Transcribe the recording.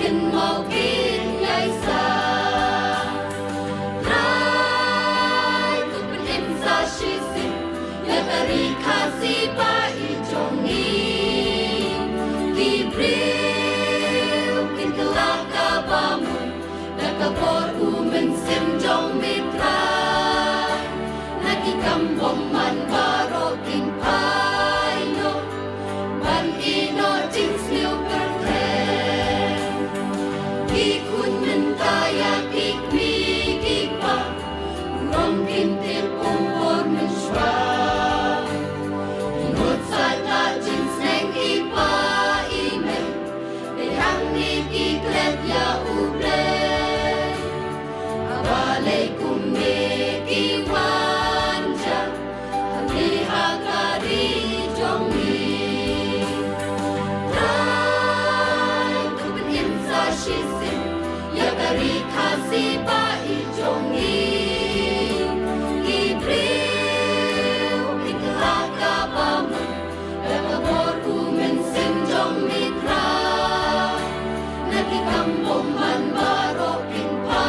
Kin mau kin yai sa Trai tu pen im sa shi sin Ya tari kasi pa I jongi Ki priu kin kelaka bamu Na kapor umen sim jong mitra Naki kambong man baro kin pai no Man ino jing sniu pertren Ki kun men kaya kik mi kik pa Rong kin tip umpor men shwa Ingot sa ta jing sneng ipa ime Behang ni kiklet ya uble Abalay kumne kiwanja Hali hakari jongi Trai tupen im sa shisim Yakari kasi pa I jongi Ibriu ikelaka pamu Lekabor umen sim jong mitra Naki kampong man baro kin pa